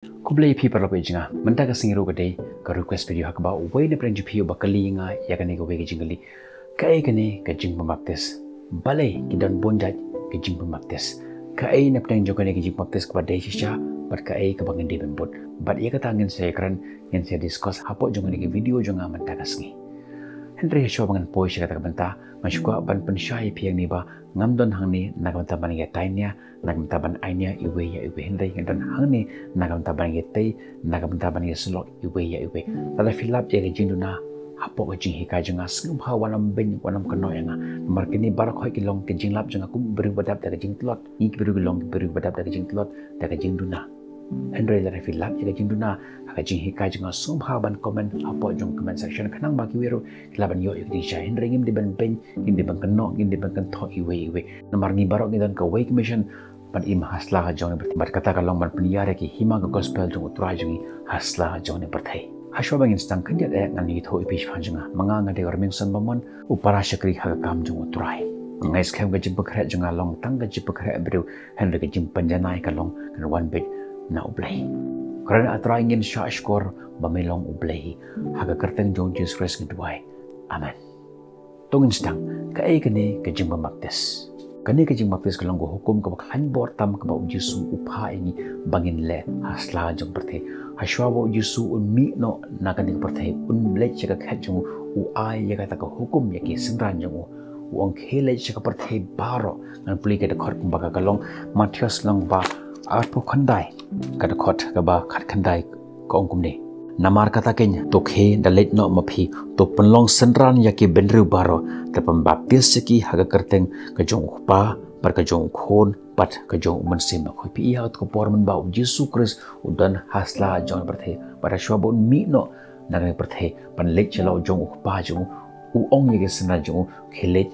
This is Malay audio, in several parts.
Kublai pi parlo pejinga menta ka singiru ka dei ka request video hak ba way na prenju pi ba kali nga ya ka ne ka way ka jingali kai ka ne ka jing pembaptis balai ki dan bonjat ka jing pembaptis kai na prenju ka ne ka jing pembaptis ka ba dei shisha bat kai ka bangen de bembot bat ya ka tangin saya kran yang saya discuss hapo jonga ne video jonga menta ka singi Henry show bangan poi shi kata benta masukwa ban pensyai piang ni ba ngamdon hang ni nagamta ban ya tainya nagamta ban ainya iwe ya iwe Henry ngamdon hang ni nagamta ban ya tai nagamta ban ya slok iwe ya iwe tada filap ya ke jinduna hapo ke jing hika jenga singum ha wanam ben wanam keno yanga mar kini barak hoi kilong ke jinglap jenga kum beri badap da ke jing tlot i beri kilong beri badap da ke jing tlot da ke jinduna Henry la filap ya ke jinduna aga jing hika jenga sum ha ban comment hapo jong comment section kanang bagi wiru kilaban yo ikdi sha Henry ngim di ban ben ngim di ban keno ngim di ban kento iwe namar ngi barok ngi dan ka way commission pan im hasla jong ber kata kalong ban peniyare ki hima ka gospel jong utrai jong hasla jong ne perthai haswa bangin stang kan dia ngani tho ipish phanjunga manga ngade orming san bamon upara shakri ha kam jong utrai ngai skhem ga jib khre jong along tang ga jib khre bru Henry ga jim panjanai kalong kan one bit na ublai karena atrai ngin sha skor bamelong ublai haga kerteng jong Jesus Christ ngidwai amen tongin stang ka ai kani ka jim baptis kani ka jing baptis kalong go hukum ka bakhan bor tam ka ba Jesu upha ini bangin le hasla jong perthe haswa bo Jesu un mi no na kani perthe un le chaka khat jong u ai ya ka hukum ya ki sindran jong u ong khele chaka perthe baro ngan puli ka khot ba ka kalong Matius long ba arpo khandai ka khot ka ba khat khandai ka ong kum ne namar kata kenya to khe dalet no mapi to penlong sendran yaki benru baro te pembaptis seki haga kerteng ka jong upa par ka jong khon pat ka jong mensim ko pi ya ko por men ba Yesus Kristus udan hasla jong perthe para shwabon mi no nang perthe pan lek chelo jong upa jong u ong yaki sena jong khelet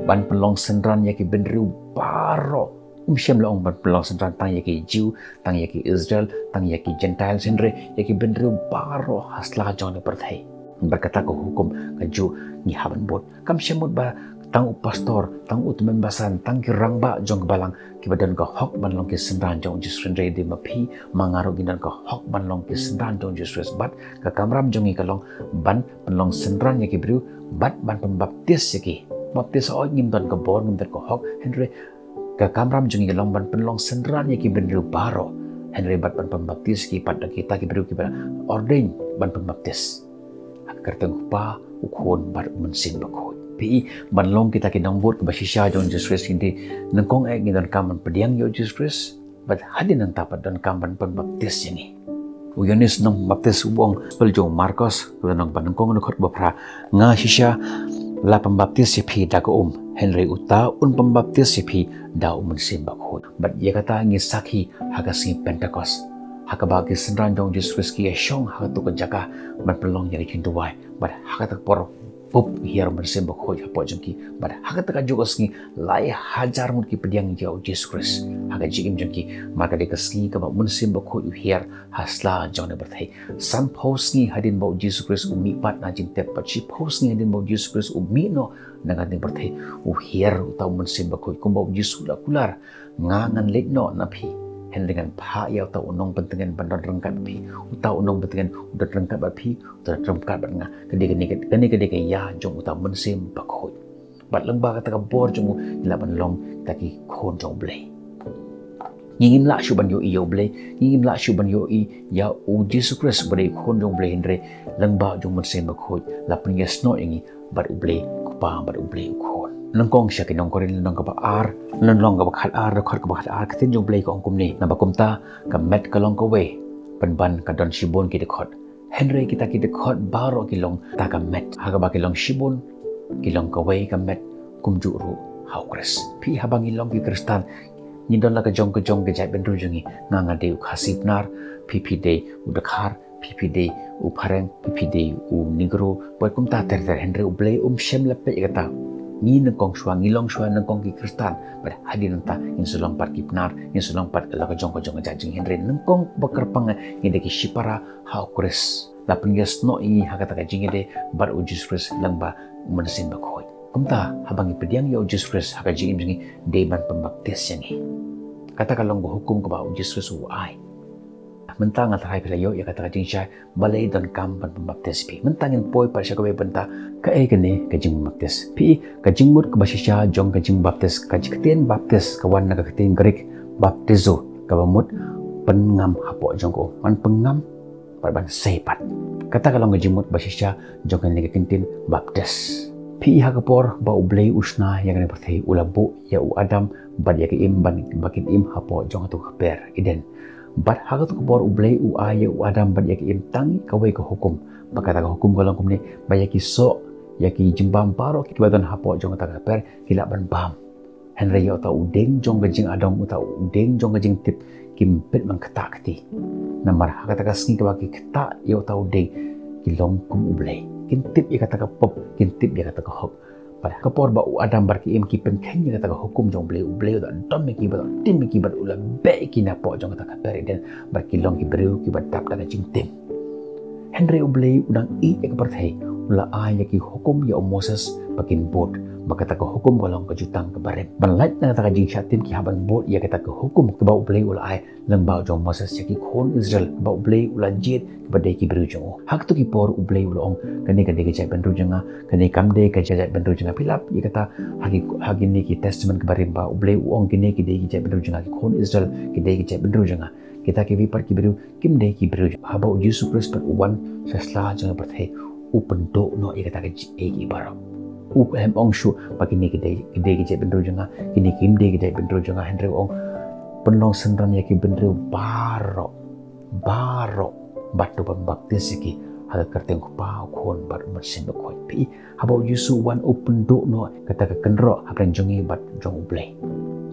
ban penlong sendran yaki benru baro Shem long ban pelong sentran tang yaki Jew tang yaki Israel tang yaki Gentile sendre yaki benru baro hasla jong ne perthai berkata ko hukum kaju ni haban bot kam shemut ba tang pastor tang utmen basan tang kirang ba jong balang ki badan ko hok ban long ki sentran jong Jesus sendre di mapi mangaro ginan ko hok ban long ki sentran jong Jesus bat ka kamram jongi kalong ban penlong sentran yaki bru bat ban pembaptis yaki baptis o ngim dan ko bor ngim dan ko hok Henry ka kamram jungi long ban penlong sendran yaki benru baro Henry bat ban pembaptis ki pada kita ki beru ki ordain ban pembaptis kerteng pa ukhon bar mensin bakot pi ban long kita ki nambut ba shisha jon Jesus Christ hindi nangkong ek ni dan kaman pediang yo Jesus Christ bat hadin nang tapat dan kaman pembaptis yani uyanis nang baptis ubong peljong Marcos nang panangkong nokot bapra nga shisha la pembaptis si da ko Henry uta un pembaptis si da mensim bakot bat ye kata ngi sakhi hagasi Pentecost hakabagi sendran dong Jesus ki shong hatu ka jaka ban pelong yari kintu wai bat hakata por pup hier mensim bakot hapo jengki bat hakata ka jogos ngi lai hajar mun ki pediang jauh Jesus Christ haga jigim jengki maka de kaski ka ba mensim bakot hier hasla jong ne berthai san pos ngi hadin ba Jesus Christ umi pat na jin tep pat chi pos ngi hadin ba Jesus Christ umi no nangating berthai hier utau mensim bakot kum ba Jesus la kular ngangan let no na phi hen dengan pha ya utau unong pentengan bandon rengkat phi utau unong pentengan udat rengkat ba phi udat rengkat ba nga kedi ke ya jong utau mensim bakot bat lengba kata ka bor jong ila ban long taki khon jong blai ngim la shuban yo iyo blai ngim la shuban yo i ya u Jesus Christ bade khon jong blai hendre lengba jong mensim bakot la pen yes no ingi bat u blai kupa bat u blai khon nangkong sya kinong korin nang ka ba ar nan long ka ba khat ar khot ka ba khat ar ktin jong blai ko ongkum ni na ba kumta ka met ka long ka we ban ka don shibon ki de khot Henry kita ki de khot baro ki long ta ka met ha ka ba ki long shibon ki long ka we ka met kum ju ru hau kres pi habang ilong ki kristan ni don la ka jong ke jai ben ru jungi nga de u khasip nar pp de u dakhar pp de u phareng pp de u nigro ba kumta ter Henry u blai shem la pe kata ni nangkong shwa ngilong shwa nangkong ki kristan pada hadin ta insulong pat kipnar insulong pat la ka jong jajing Henry nangkong bakar pang ni de ki shipara hau kres la pingas no i hakata ka jingede bar u Jesus Christ langba mensin bakoi kumta habangi pediang ya Jesus Christ haka jingim jingi de ban pembaptis yangi kata kalong hukum ka ba Jesus Christ u ai mentang atrai pelayo ya kata kajing syai balai don kam ban pembaptis pi mentangin poi par syakawe benta ka kene kajing baptis pi kajing mut ke basisya jong kajing baptis kajikten baptis kawan naga ketin Greek baptizo kabamut pengam hapo jong ko man pengam par ban sepat kata kalau kajing mut basisya jong kene ketin baptis pi ha kapor ba ublei usna yang kene perthei ulabu ya u adam bad ya im ban bakin im hapo jong tu kaper iden bat ha tu kapor ublei u ya u adam bad ya im tangi kawai ke hukum bakata ke hukum kalau kumne ba ya ki so ya ki jimbam paro ki badan hapo jong ta kaper kila ban bam henry ya ta udeng jong gajing adam ta udeng jong gajing tip kim pet mang kata kati namar ha kata kasni ke baki kata ya ta udeng kilong kum ublei kintip ya kata pop kintip ya kata hok pada kapor ba adam bar ki im ki pen khen ya kata hukum jong bleu da dom me ki ba tim me ki ba ula be ki na po jong kata peri den bar ki long ki breu ki ba tap da jing tim henry ublei udang i ya kaperthai ula a ya ki hukum ya Moses bakin bot bakata ko hukum golong ke jutang ke bare banlat na kata jing shatim ki haban bot ya kata ko hukum ke ba ublei ula ai lang ba jong Moses ya ki khon Israel ba ublei ula jit pada ki beru jong hak tu ki por ublei ula ong kane ke jai benru janga kane kamde ke jai benru janga pilap ya kata hagi ni ki testament ke bare ba ublei ong kine ki de ki jai benru janga ki khon Israel ki de ki jai benru janga kita ke vipar ki beru kim de ki beru haba Yesus Kristus wan sesla janga perthai upen do no ya kata ke ki baro hem ong shu pakini ki de ki jai benru janga kini kim de ki jai benru janga henry ong penlong sendran ya ki benru baro batu pembaptis ki hal kerteng ko pa kon bar mersin ko pi haba Yesus wan open do no kata ke kenro apren jongi bat jong ublei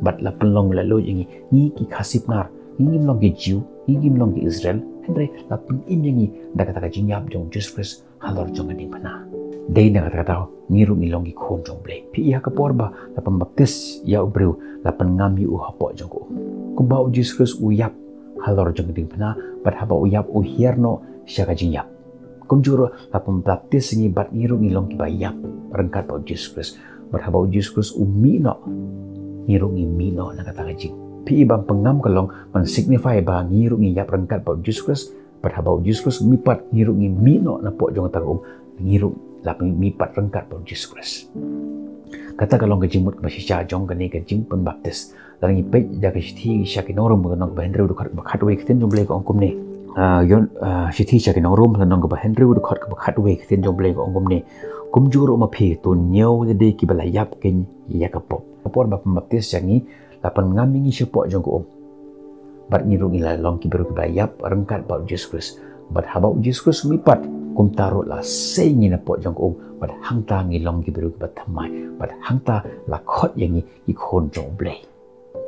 bat la penlong la lo jingi ni ki khasip nar ni long ki jiu ni long ki Israel henry la pen im yangi da kata ka jinyap jong Jesus Christ halor jong ani pana dei na kata ngiru ni long ki khon jong blei pi ya ka porba la pembaptis ya ubreu la pen ngam yu hapo jong ko ba Jesus Christ uyap halor jong ding pana bat haba uyap uhierno syaka jinyap kumjuro la pembaptis ni bat ngiru ni long ki bayap rengkat ba Jesus Christ bat haba Jesus Christ umino ngiru ni mino na kata ka jing pi bang pengam kalong man signify ba ngiru ni yap rengkat ba Jesus Christ bat haba Jesus Christ mipat ngiru ni mino na po jong tagum ngiru la mipat rengkat ba Jesus Christ kata kalong ka jimut ba sya jong ka ni ka jing pembaptis larang ipet da ka sithi syaki norum ba nong ba henry du khat we kiten jong blei ko ongkum ni yon sithi syaki norum la nong ba henry du khat we kiten jong blei ko ongkum ni kumjur ma phi tu nyau de ki bala yap ken ya ka pop por ba pembaptis yangi lapan ngami ngi syepo jong ko bat ngiru ila long ki beru ki ba yap rengkat ba Jesus Christ bat haba Jesus Christ mipat kum tarut la sengi na po jong ko bat hangta ngi long ki beru ki ba thamai bat hangta la khot yangi ki khon jong blei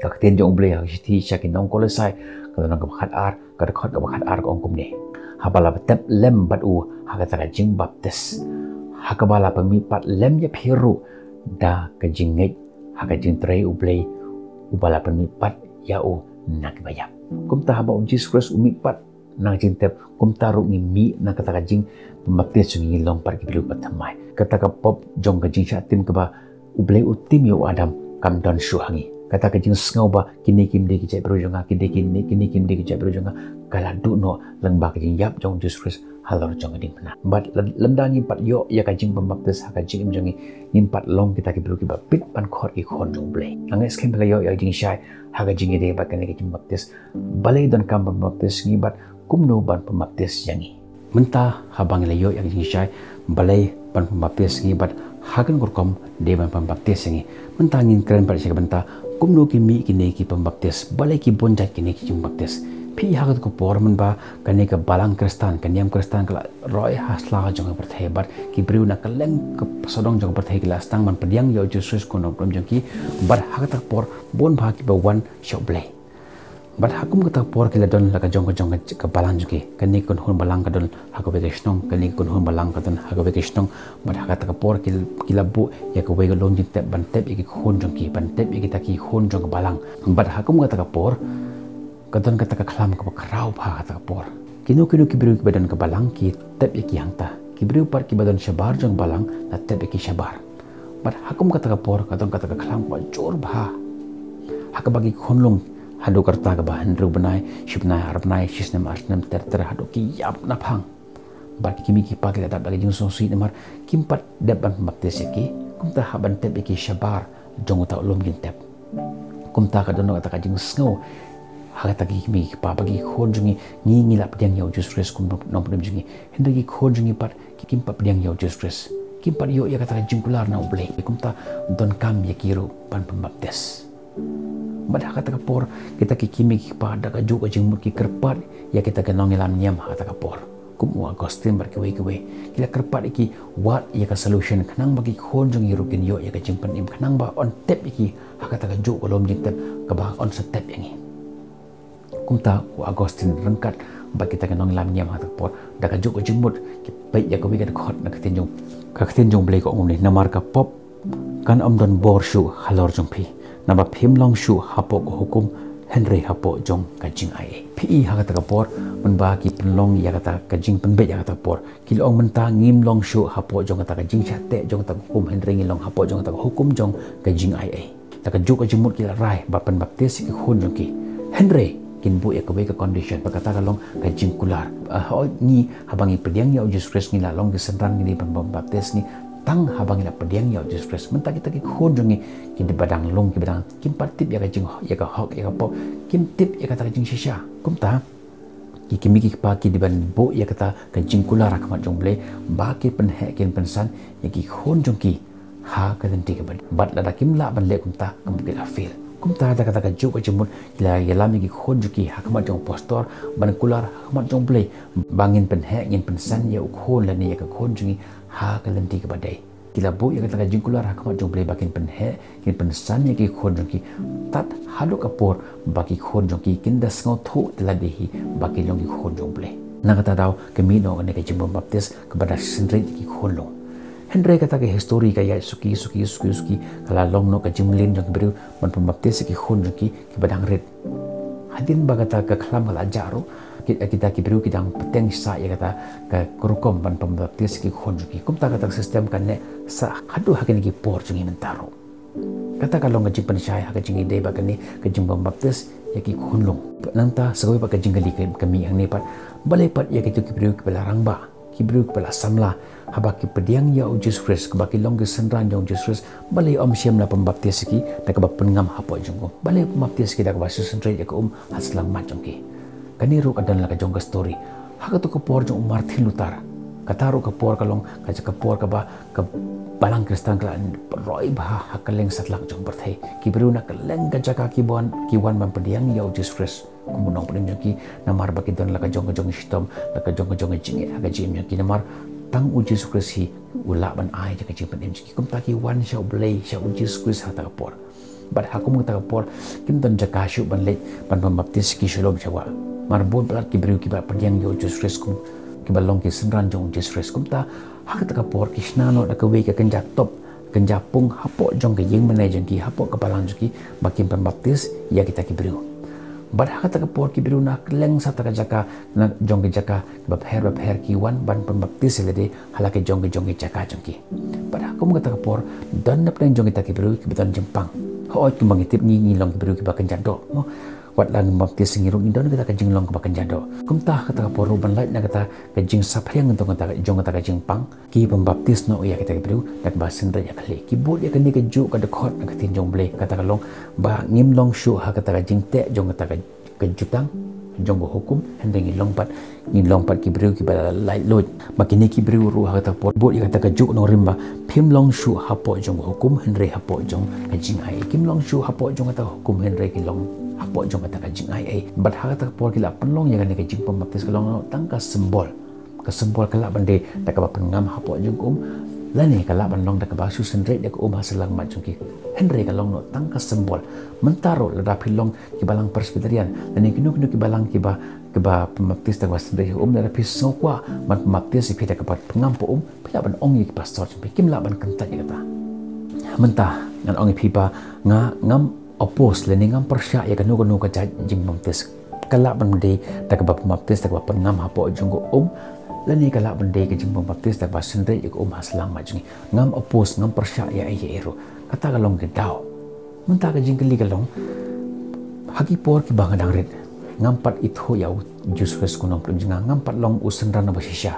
ka kten jong blei ha sithi syaki nong kolosai ka nong ka khat ar ka khot ka khat ar ko ongkum ni habala tep lem bat u ha ka ta jing baptis ha ka bala pemipat lem ya phiru da ka jingei ha ka jing trei u blei ubala pemipat ya u nak bayap kum ta haba Jesus Christ umipat nang jing tep kum taru ni mi na kata ka jing pembaptis ngi long par ki bilu pathamai kata ka pop jong ka jing shatim ka ba u blei utim yo adam kam don shu hangi kata ka jing ngau ba kini kim de ki jai bro jonga kini kim de ki jai bro jonga kala du no lang ba ka jing yap jong Jesus Christ halor jong ding pana bat lemdangi pat yo ya ka jing pembaptis ha ka jing jongi nim pat long kita ki bilu ki ba pit pan khor ki khon jong blei angai skem bela yo ya jing shai ha ka jing de ba ka ni ki jing baptis balai don kam pembaptis ngi bat kumno ban pembaptis yangi menta habang layo yang jing shai balai ban pembaptis ngi bat hagan kurkom de ban pembaptis yangi menta ngin keren par syaka benta kumno ki mi ki ne ki pembaptis balai ki bonjat ki ne ki jing baptis pi hagat ko porman ba kane ka balang kristan kaniam kristan kala roy hasla jong perthebat ki briu na kaleng ka sodong jong perthai kila stang man pediang yo Jesus ko no prom jong ki bar hagat por bon ba ki ba wan shoble bar hakum ka por kila don la ka jong ka balang jong ki kani kon hon balang ka don hago bekeshnong kani kon hon balang ka don hago bekeshnong bar hagat ka por kila bu ya ka we lon jing te ban tep ki khon jong ki ban tep ki ta ki khon jong ka balang bar hakum ka por kadon kata ka khlam ka krau pha kata por kinu ki biru ki badan ka balang ki tep ki hangta ki biru par ki badan shabar jong balang na tep ki shabar bar hakum kata ka por kadon kata ka khlam pa jor bha hak bagi khonlung hadu karta ka bahan ru banai shipnai arnai shisnam arnam ter hadu ki yap na phang bat kimi ki pa ki dat lagi jung so sui namar kimpat daban baptis ki kumta haban tep ki shabar jong ta ulum gin tep kumta ka dono ta ka jing snow hagata ki kimi ki pa bagi khon jungi ngi lap diang yau just stress kum nom pem jungi henda ki khon jungi pat ki kimpat diang yau just stress kimpat yo ya kata jingkular na ublay kumta don kam ya kiro pan pembaptis badah kata kapor kita ki kimi ki pa da ka juga jingmut ki kerpat ya kita ka nongilam nyam kata kapor kum wa Agustin bar ki we kila kerpat iki what ya ka solution kanang bagi khon jung yirukin yo ya ka jingpan im kanang ba on tep iki hakata ka juga lom jing tep ka ba on step yangi kumta wa Agustin rengkat ba kita ka nongilam nyam kata kapor da ka juga jingmut ki bai ya ka we ka khot na ka tinjung kaktin jong blay ko umni namar ka pop kan don bor shu halor jong pi naba phim long shu hapo ko hukum Henry hapo jong kajing ai pi ha kata kapor mun ba ki penlong ya kata kajing penbe ya kata por kilong menta ngim long shu hapo jong kata kajing chatte jong kata hukum Henry ngilong hapo jong kata hukum jong kajing ai ta ka juk ajimut ki rai ba pen baptis ki khun jong ki Henry kin bu ya ka we ka condition pakata ka long kajing kular ho ni habangi pediang ya Jesus Christ ni la long ki sentran ni pen baptis ni tang habangi la pediang ya Jesus Christ menta kita ki khun jong ni ki di badang long ki badang kim patip ya kajing ya ka hok ya ka po kim tip ya kata kajing shisha kumta ki kimi ki pa ki di ban bu ya kata kajing kular akamat jong ble ba ki pen he kin pensan ya ki khun jong ki ha ka den ti ka bat la kim la ban le kumta kum ki la feel kumta da kata ka juk ajimut la ya lami ki khun jong ki hakamat jong pastor ban kular hakamat jong ble bangin pen he ngin pensan ya khun la ni ya ka khun jong ha ka den ti ka badai kila bu ya kata kajing kular hakamat jong ble bakin pen he kin pensan ya ki khun jong ki tat halu kapor baki khon jong ki kinda sngo thu teladehi baki long ki khon jong ble na kata daw kemino ne ka jimbom baptis kepada sendri ki khon long Henry kata ke histori ka ya suki kala long no ka jimlin jong beru man pembaptis ki khon jong ki badang red hadin bagata ka khlam kala jaro kita ki beru kidang peteng sa ya kata ka kurukom man pembaptis ki khon jong ki kumta kata sistem kan ne sa hadu hakin ki por jong mentaro kata kalau ngajing pensyai ha kajing ide bagani kajing baptis ya ki khunlong nanta sagoi ba kajing gali kami ang nepat balai pat ya kitu kibriu ki belarang ba kibriu ki bela samla haba ki pediang ya Jesus Christ ke baki long ke senran jong Jesus Christ balai om siam la pembaptis ki da ka pengam hapo jong balai pembaptis ki da ka basu senrai ya ka haslang ma jong ki kani ru kadan la ka jong ka story ha ka to ko por jong Martin Luther kataru ka por kalong ka por ka ba ka balang Kristen kala roi bah hakaleng satlak jong berthai ki beru na kaleng ka jaka ki wan ban pediang ya Jesus Christ kumunong pun jong ki namar baki don la ka jong stom la ka jong jinge ha ka jim ki namar tang Jesus Christ hi ula ban ai jaka jim pen ki kum ta ki wan sha blai sha Jesus Christ ha ta por bat hakum ta por kim don jaka shu ban le ban baptis ki shalom chawa mar bon plat ki beru ki ba pediang ya Jesus Christ kum ki balong ki senran jong Jesus Christ kum ta hak ta kapor kisnano da ka we ka kenja top kenja pung hapo jong ke yeng menai jong ki hapo kapalang jong ki bakin pembaptis ya kita ki beru bad hak ta kapor ki beru na kleng sa ta ka jaka na jong ke jaka bab her ki wan ban pembaptis lede halake jong ke jaka jong ki bad hak mo ta kapor dan na plan jong kita ki beru ki beton jempang ho ki mangitip ni long ki beru ki bakan jado mo wat lang baptis ngirung indon kita kajing long kebakan jado kumtah kata poru ban light na kata kajing sapriang untuk kata jong kata kajing pang ki pembaptis no ya kita beru dak basen ya kali ki bot ya kani kaju kada khot na katin jong ble kata kalong ba ngim long shu ha kata kajing te jong kata kajutang jong go hukum hendeng long pat ki beru ki bala light load makini ki beru ru ha kata pot bot ya kata kaju no rimba phim long shu ha po jong hukum hendre ha po jong kajing ai kim long shu ha po jong kata hukum hendre ki long hapo jong kata kajing ai bat hak por kila penlong yang ni kajing pembaptis kalong tangka sembol kala bande tak ba pengam hapo jong lani kala banlong tak ba su sendret dak haselang ma jong ki Henry kalong no tangka sembol mentaro lada pilong ki balang presbyterian lani kinu ki balang ki ba pembaptis tak ba sendret lada pisau kwa man pembaptis ki tak ba pengam po pila ban ong ki pastor jong kim la ban kentat kata mentah ngan ong pipa ngam opos lening ngam persya ya kanu ka jing baptis kala bande tak ba baptis tak ba pengam hapo jong ko lani kala bande ka jing baptis tak ba sendri ya ko haslang ma jing ngam opos ngam persya ya ai ero kata kalong ke daw menta ka jing kali kalong hagi por ki bangadang rit ngampat itho ya Jesus kunong plunjinga ngampat long usen rana basisya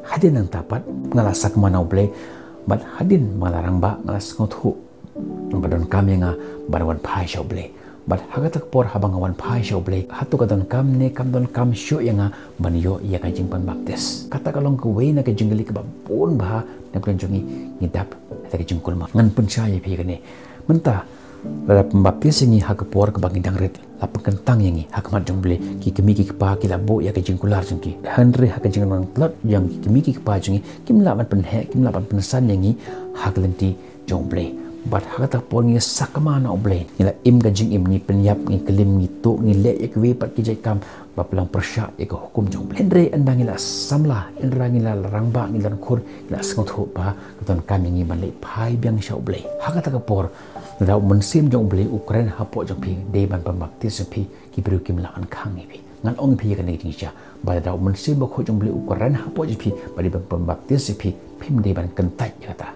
hadin nang tapat ngalasak manau ble bat hadin malarang ba ngalas ngothu badon kami nga barawan phai shaw ble bat hagatak por habang awan phai shaw ble hatu kadon kam ne kam don kam shu yanga banyo ya ka jingpan baptis kata kalong ku we na ka jingli ka pun ba na plunjungi ngidap ta ka jingkul ma ngan pun saya pi kane menta pada pembaptis ini hak por ke bangin dangret lapang kentang yang hak mat jong beli ki kemi ki pa ki labo ya ke jingkular jong ki Henry hak jing mang klot yang ki kemi ki pa jong kim laban penhe kim laban pensan yang hak lenti jong beli bat hak tak por ngi sakama na oble ila im ka jing im ni penyap ngi kelim ngi tu ngi le ya we pat ki jai kam bapelang persya ya ke hukum jong beli Henry endang ila samla endang ila rangba ngi lan khur ila sengot ho pa keton kami ngi ban le pai biang sya oble hak tak porเรามันซิมจงบลีอุกเรนฮับปอจงพีเดบันปบักติสพีกิบริวกิมลาอันข้างนี่พีงั้นองค์พีกันในจริงจ้ะบาดเรามันซิมบกจงบลีอุกเรนฮับปอจงพีบาดีบันปบักติสพีพิมเดบันกันไตยกตา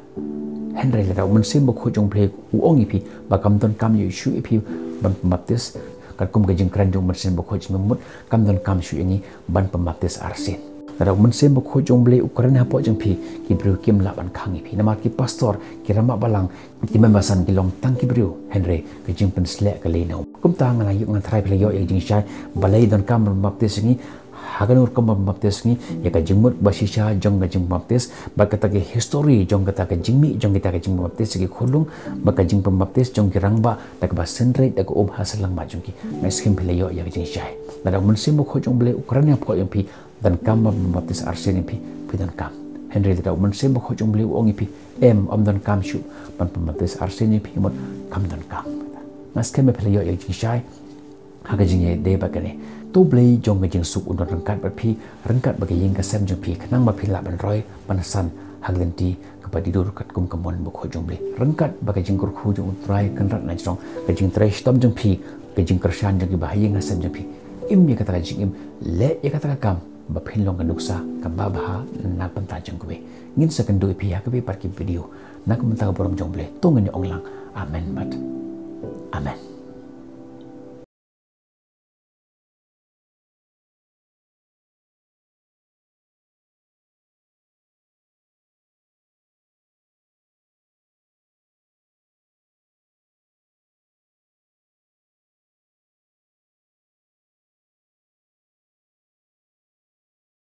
เฮนรี่เรามันซิมบกจงบลีอุองค์พีบากำต้นกำอยู่ชูอีพีบันปบักติสกัดกุมกันจึงกรันจงมันซิมบกจงมุดกำต้นกำชูอย่างนี้บันปบักติสอาร์ซินเรามันเซมบกจงเบลอุกรานฮะปอจังพีกิบริวกิมลาบันคังอีพีนามากิปาสตอร์กิรามาบาลังกิมบัสันกิลองตังกิบริวเฮนรี่กิจิงเป็นสเลกเลนเอากุมตางานอายุงานทรายเพลยอย่างจริงใจบาลัยดอนกามบับติสนี้hagan ur kam baptis ni ya ka jingmut basisha jong ka jing baptis ba kata ke history jong kata ka jingmi jong kita ka jing baptis ki khulung ba ka jing baptis jong ki rangba da ka senre da ka hasalang ma jong ki mes kim pheleyo ya ka jing shai da mun sim ko jong ble ukraina pho yang pi dan kam baptis arsen pi dan kam Henry da mun sim ko jong ble ong pi om dan kam shu ban baptis arsen pi mot kam dan kam mes kim pheleyo ya jing shai haga jing ye de ba ka ne tu blei jong jing suk undon rengkat berpi rengkat bagi yang kasem jong pi kenang ba phila ban roi panasan haglenti kepada dur kat kum kamon bok jong blei rengkat bagi jing kur khu jong utrai kenrat na jong ke jing trai stom jong pi ke jing kersan jong ba yang kasem jong pi im ye kata jing im le ye kata kam ba phin long kanuksa kam ba ba na panta jong kwe ngin second do pi ha ke par ki video nak menta borom jong blei tong ni onglang amen mat amen